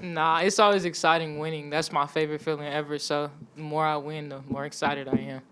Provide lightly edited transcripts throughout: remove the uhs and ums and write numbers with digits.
Nah, it's always exciting winning. That's my favorite feeling ever. So the more I win, the more excited I am.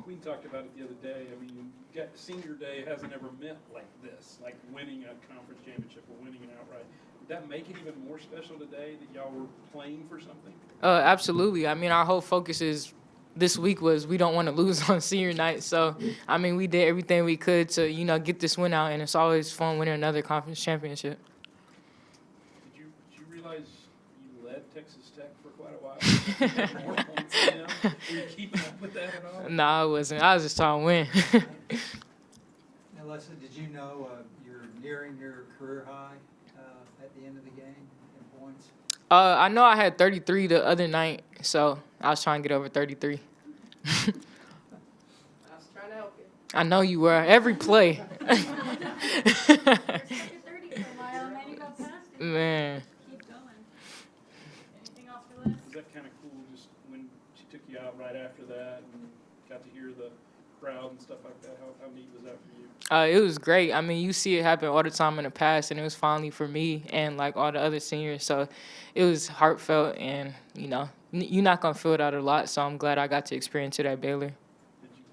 Queen talked about it the other day. I mean, senior day hasn't ever meant like this, like winning a conference championship or winning an outright. Did that make it even more special today that y'all were playing for something? Absolutely. I mean, our whole focus is this week was we don't want to lose on senior night. So, I mean, we did everything we could to, get this win out, and it's always fun winning another conference championship. Did you realize you led Texas Tech for quite a while? More points than them? Were you keeping up with that at all? Nah, I wasn't. I was just trying to win. Now, Leslie, did you know you're nearing your career high at the end of the game in points? I know I had 33 the other night, so I was trying to get over 33. I was trying to help you. I know you were. Every play. Man. Keep going. Anything else for Liz? Was that kind of cool just when she took you out right after that and got to hear the crowd and stuff like that? How neat was that for you? It was great. I mean, you see it happen all the time in the past, and it was finally for me and, like, all the other seniors. So it was heartfelt, and, you're not going to feel that a lot, so I'm glad I got to experience it at Baylor. Did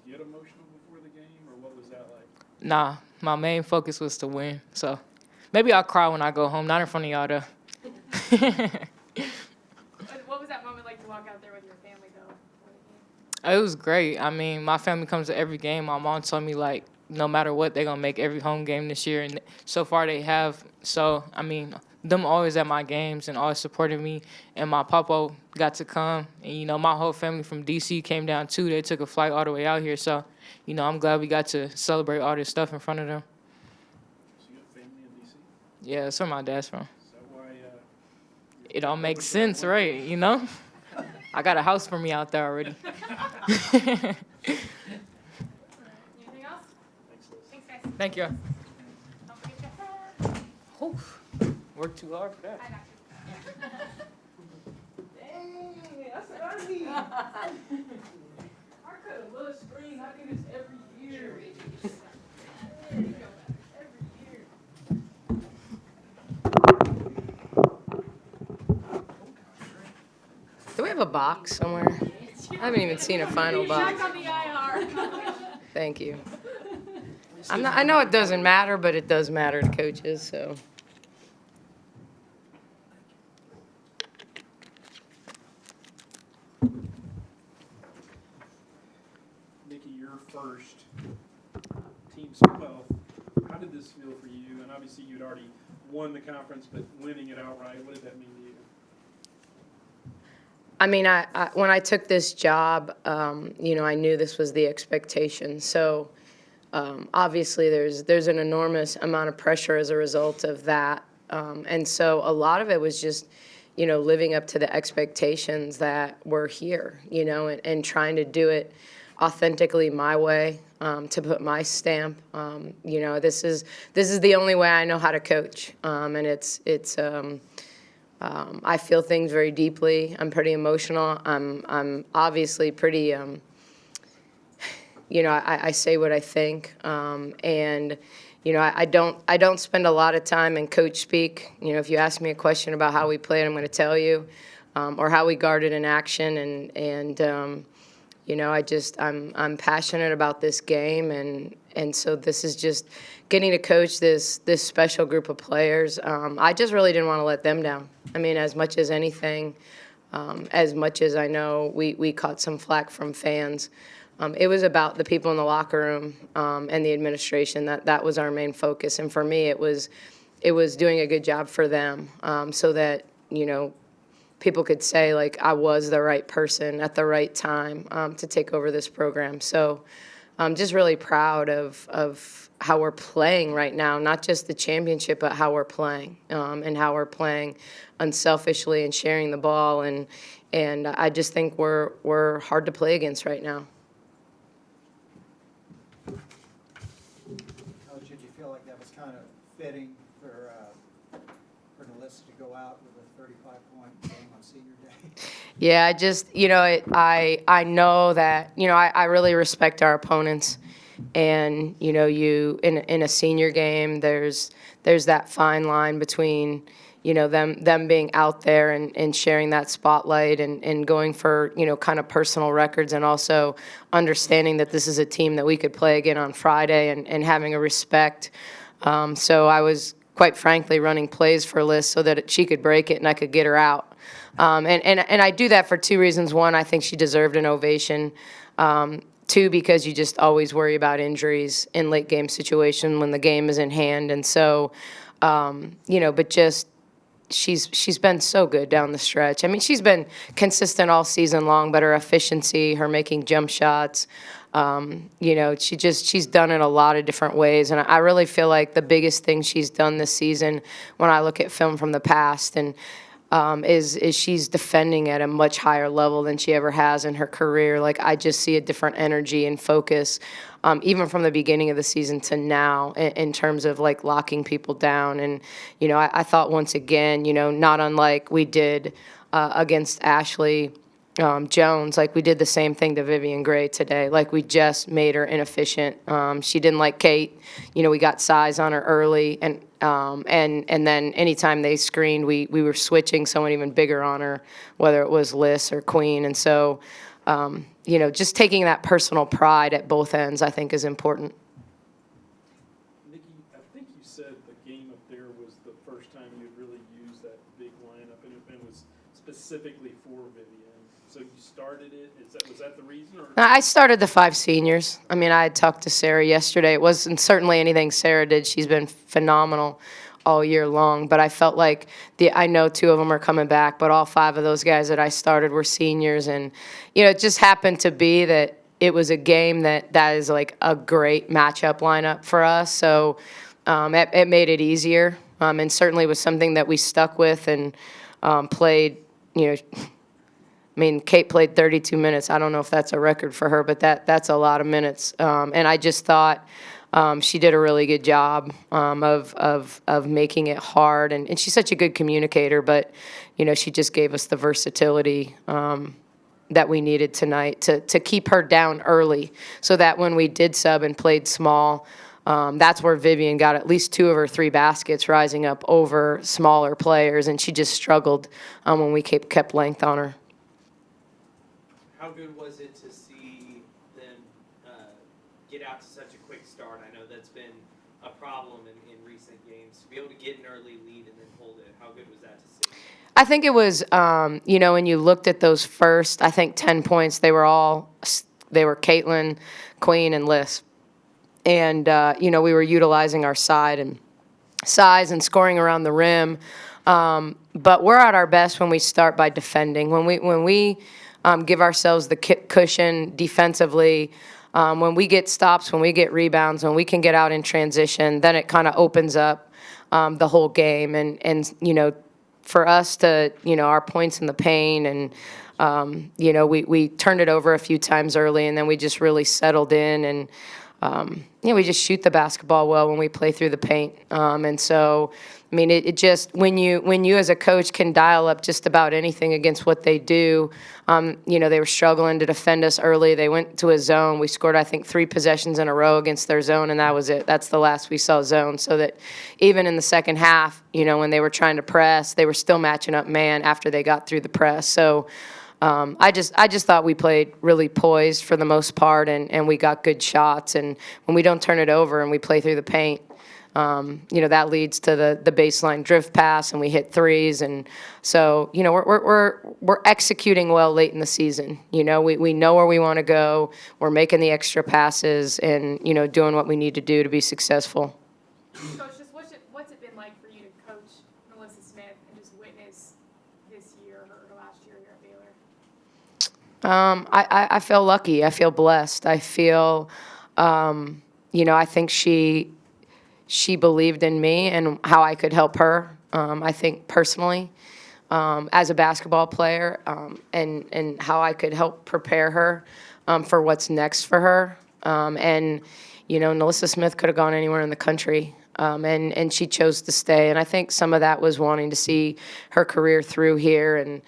you get emotional before the game, or what was that like? Nah, my main focus was to win. So maybe I'll cry when I go home, not in front of y'all, though. What was that moment like to walk out there with your family, though, before the game? It was great. I mean, my family comes to every game. My mom told me, like, no matter what, they're going to make every home game this year. And so far they have. So, I mean, them always at my games and always supporting me. And my papa got to come. And, my whole family from D.C. came down, too. They took a flight all the way out here. So, I'm glad we got to celebrate all this stuff in front of them. So you have family in D.C.? Yeah, that's where my dad's from. Is that why It all makes sense, right? I got a house for me out there already. Anything else? Thanks, Liz. Thanks, guys. Thank you. Don't forget your hat. Oof. Worked too hard for that. I got you. Dang, that's what I need. I cut a little screen. I do this every year. There you go. Every year. Do we have a box somewhere? I haven't even seen a final box. Check on the IR. Thank you. I know it doesn't matter, but it does matter to coaches, so. Nikki, your first team, well, how did this feel for you? And obviously you'd already won the conference, but winning it outright, what did that mean to you? I mean, when I took this job, I knew this was the expectation. So obviously there's an enormous amount of pressure as a result of that. And so a lot of it was just, living up to the expectations that were here, and trying to do it authentically my way, to put my stamp. This is the only way I know how to coach. And it's I feel things very deeply. I'm pretty emotional. I'm obviously pretty, I say what I think. And, I don't spend a lot of time in coach speak. If you ask me a question about how we played, I'm going to tell you, or how we guarded in action. And I'm passionate about this game. And so this is just getting to coach this special group of players. I just really didn't want to let them down. I mean, as much as anything, as much as I know we caught some flack from fans, it was about the people in the locker room and the administration. That was our main focus. And for me, it was doing a good job for them, so that, people could say, like, I was the right person at the right time to take over this program. So I'm just really proud of how we're playing right now, not just the championship, but how we're playing, and how we're playing unselfishly and sharing the ball. And I just think we're hard to play against right now. Coach, did you feel like that was kind of fitting for Melissa to go out with a 35-point game on senior day? Yeah, I just, I know that, I really respect our opponents. And, you in a senior game, there's that fine line between, them being out there and sharing that spotlight and going for, kind of personal records, and also understanding that this is a team that we could play again on Friday, and having a respect. So I was, quite frankly, running plays for Liz so that she could break it and I could get her out. And I do that for two reasons. One, I think she deserved an ovation. Two, because you just always worry about injuries in late game situation when the game is in hand. And so, but just she's been so good down the stretch. I mean, she's been consistent all season long, but her efficiency, her making jump shots, she's done it a lot of different ways. And I really feel like the biggest thing she's done this season, when I look at film from the past, and is she's defending at a much higher level than she ever has in her career. Like, I just see a different energy and focus, even from the beginning of the season to now, in terms of, like, locking people down. And, I thought once again, not unlike we did against Ashley Jones, like we did the same thing to Vivian Gray today. Like, we just made her inefficient. She didn't like Kate. We got size on her early, and then anytime they screened, we were switching someone even bigger on her, whether it was Liz or Queen. And so, just taking that personal pride at both ends, I think, is important. Nikki, I think you said the game up there was the first time you'd really used that big lineup, and it was specifically for Vivian. So you started it. Was that the reason? Or? I started the 5 seniors. I mean, I had talked to Sarah yesterday. It wasn't certainly anything Sarah did. She's been phenomenal all year long. But I felt like I know 2 of them are coming back, but all 5 of those guys that I started were seniors. And, it just happened to be that it was a game that is like a great matchup lineup for us. So it made it easier, and certainly was something that we stuck with and played, I mean, Kate played 32 minutes. I don't know if that's a record for her, but that's a lot of minutes. And I just thought she did a really good job of making it hard. And she's such a good communicator, but, she just gave us the versatility that we needed tonight to keep her down early, so that when we did sub and played small, that's where Vivian got at least 2 of her 3 baskets rising up over smaller players, and she just struggled when we kept length on her. How good was it to see them get out to such a quick start? I know that's been a problem in recent games. To be able to get an early lead and then hold it, how good was that to see? I think it was, when you looked at those first, I think 10 points, they were Caitlin, Queen, and Liz. And, we were utilizing our size and scoring around the rim. But we're at our best when we start by defending. When we give ourselves the cushion defensively, when we get stops, when we get rebounds, when we can get out in transition, then it kind of opens up the whole game. And for us to, our points in the paint, and, we turned it over a few times early, and then we just really settled in, and, we just shoot the basketball well when we play through the paint. And so, I mean, it just, when you as a coach can dial up just about anything against what they do, they were struggling to defend us early. They went to a zone. We scored, I think, 3 possessions in a row against their zone, and that was it. That's the last we saw zone. So that even in the second half, when they were trying to press, they were still matching up man after they got through the press. So I just thought we played really poised for the most part, and we got good shots. And when we don't turn it over and we play through the paint, that leads to the baseline drift pass, and we hit threes. And so, we're executing well late in the season. We know where we want to go. We're making the extra passes and, doing what we need to do to be successful. Coach, just what's it been like for you to coach Melissa Smith and just witness this year, her last year here at Baylor? I feel lucky. I feel blessed. I feel, I think she believed in me and how I could help her, I think personally, as a basketball player, and how I could help prepare her for what's next for her. And, Melissa Smith could have gone anywhere in the country, and she chose to stay. And I think some of that was wanting to see her career through here. And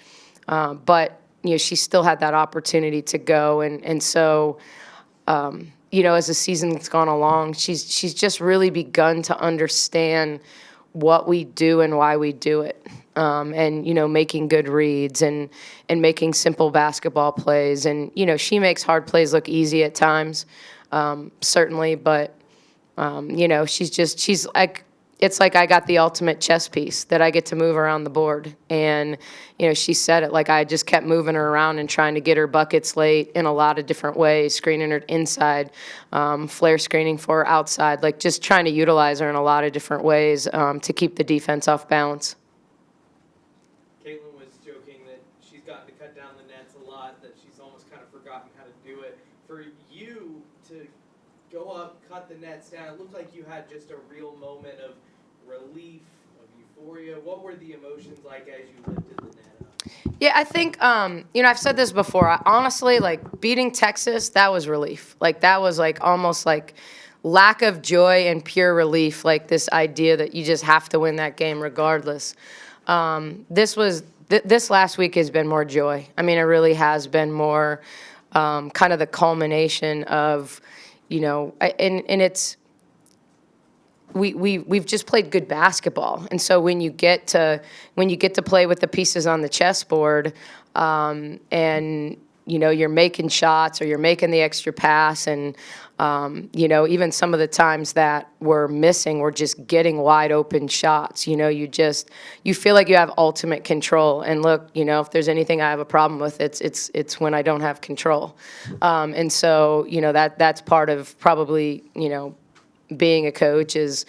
but, she still had that opportunity to go. And so, as the season's gone along, she's just really begun to understand what we do and why we do it. And, making good reads and making simple basketball plays. And, she makes hard plays look easy at times, certainly. But, she's like, it's like I got the ultimate chess piece that I get to move around the board. And, she said it, like I just kept moving her around and trying to get her buckets late in a lot of different ways, screening her inside, flare screening for her outside, like just trying to utilize her in a lot of different ways to keep the defense off balance. Caitlin was joking that she's gotten to cut down the nets a lot, that she's almost kind of forgotten how to do it. For you to go up, cut the nets down, it looked like you had just a real moment of relief, of euphoria. What were the emotions like as you lifted the net up? Yeah, I think, I've said this before. Honestly, like, beating Texas, that was relief. Like, that was, like, almost like lack of joy and pure relief, like this idea that you just have to win that game regardless. This last week has been more joy. I mean, it really has been more kind of the culmination of, and it's, we've just played good basketball, and so when you get to play with the pieces on the chessboard, and you're making shots or you're making the extra pass, and even some of the times that we're missing, we're just getting wide open shots. You feel like you have ultimate control. And look, if there's anything I have a problem with, it's when I don't have control. And so that's part of probably being a coach is,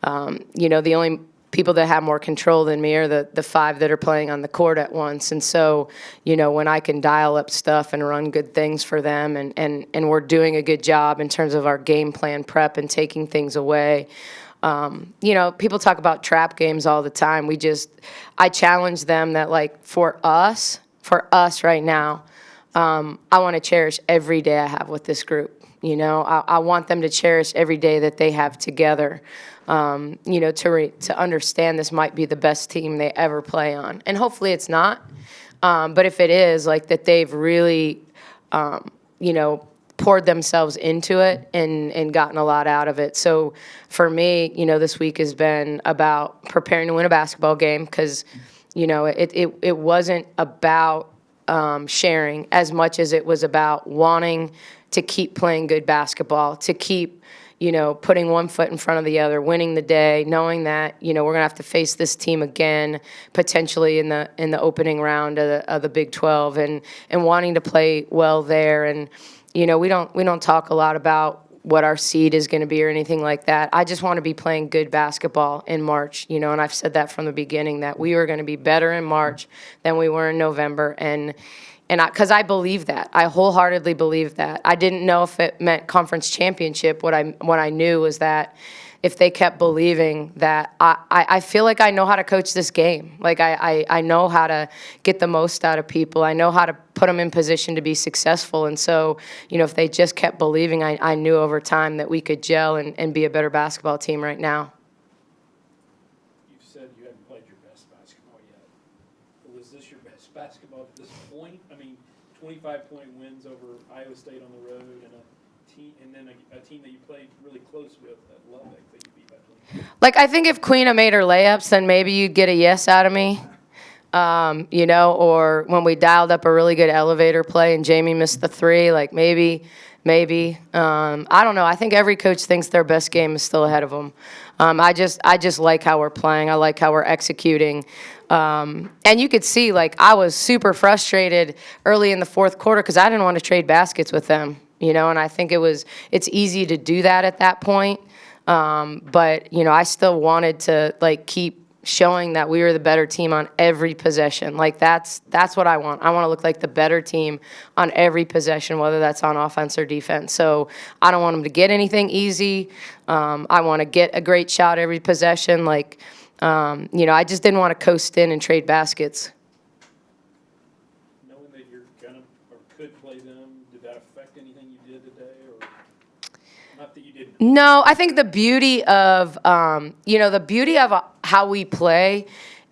the only people that have more control than me are the five that are playing on the court at once. And so, when I can dial up stuff and run good things for them and we're doing a good job in terms of our game plan prep and taking things away. People talk about trap games all the time. I challenge them that, like, for us right now, I want to cherish every day I have with this group. I want them to cherish every day that they have together, to understand this might be the best team they ever play on. And hopefully it's not. But if it is, like, that they've really, poured themselves into it and gotten a lot out of it. So for me, this week has been about preparing to win a basketball game because, it wasn't about sharing as much as it was about wanting to keep playing good basketball, to keep, putting one foot in front of the other, winning the day, knowing that, we're going to have to face this team again, potentially in the opening round of the Big 12, and wanting to play well there. And, we don't talk a lot about what our seed is going to be or anything like that. I just want to be playing good basketball in March, and I've said that from the beginning, that we are going to be better in March than we were in November. And because I believe that. I wholeheartedly believe that. I didn't know if it meant conference championship. What I knew was that if they kept believing that, I feel like I know how to coach this game. Like, I know how to get the most out of people. I know how to put them in position to be successful. And so, if they just kept believing, I knew over time that we could gel and be a better basketball team right now. You've said you haven't played your best basketball yet. But was this your best basketball at this point? I mean, 25-point wins over Iowa State on the road and then a team that you played really close with at Lubbock that you beat by 20. Like, I think if Queena made her layups, then maybe you'd get a yes out of me. Or when we dialed up a really good elevator play and Jamie missed the three, like maybe. I don't know. I think every coach thinks their best game is still ahead of them. I just like how we're playing. I like how we're executing. And you could see, like, I was super frustrated early in the fourth quarter because I didn't want to trade baskets with them, and I think it's easy to do that at that point. But, I still wanted to, like, keep showing that we were the better team on every possession. Like, that's what I want. I want to look like the better team on every possession, whether that's on offense or defense. So I don't want them to get anything easy. I want to get a great shot every possession. Like, I just didn't want to coast in and trade baskets. Knowing that you're gonna or could play them, did that affect anything you did today, or not that you didn't? No, I think the beauty of how we play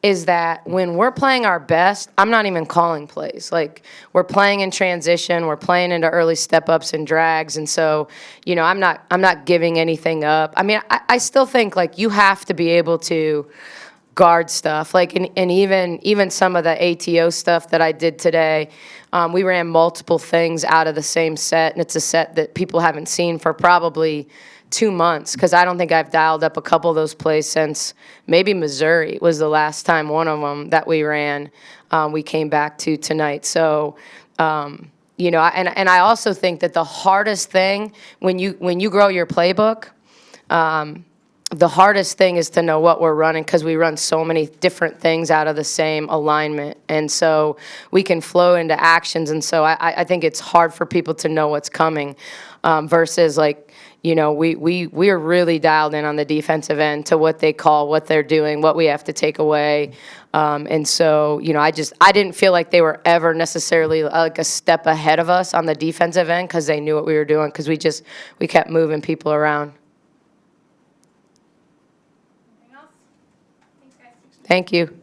is that when we're playing our best, I'm not even calling plays. Like, we're playing in transition, we're playing into early step-ups and drags, and so, I'm not giving anything up. I mean, I still think, like, you have to be able to guard stuff. Like, and even some of the ATO stuff that I did today, we ran multiple things out of the same set, and it's a set that people haven't seen for probably 2 months, because I don't think I've dialed up a couple of those plays since maybe Missouri was the last time one of them that we ran, we came back to tonight. So, and I also think that the hardest thing when you grow your playbook, the hardest thing is to know what we're running, because we run so many different things out of the same alignment. And so we can flow into actions. And so I think it's hard for people to know what's coming, versus like, we are really dialed in on the defensive end to what they call, what they're doing, what we have to take away. And so, I didn't feel like they were ever necessarily like a step ahead of us on the defensive end, because they knew what we were doing, because we kept moving people around. Anything else? Thanks, guys. Thank you.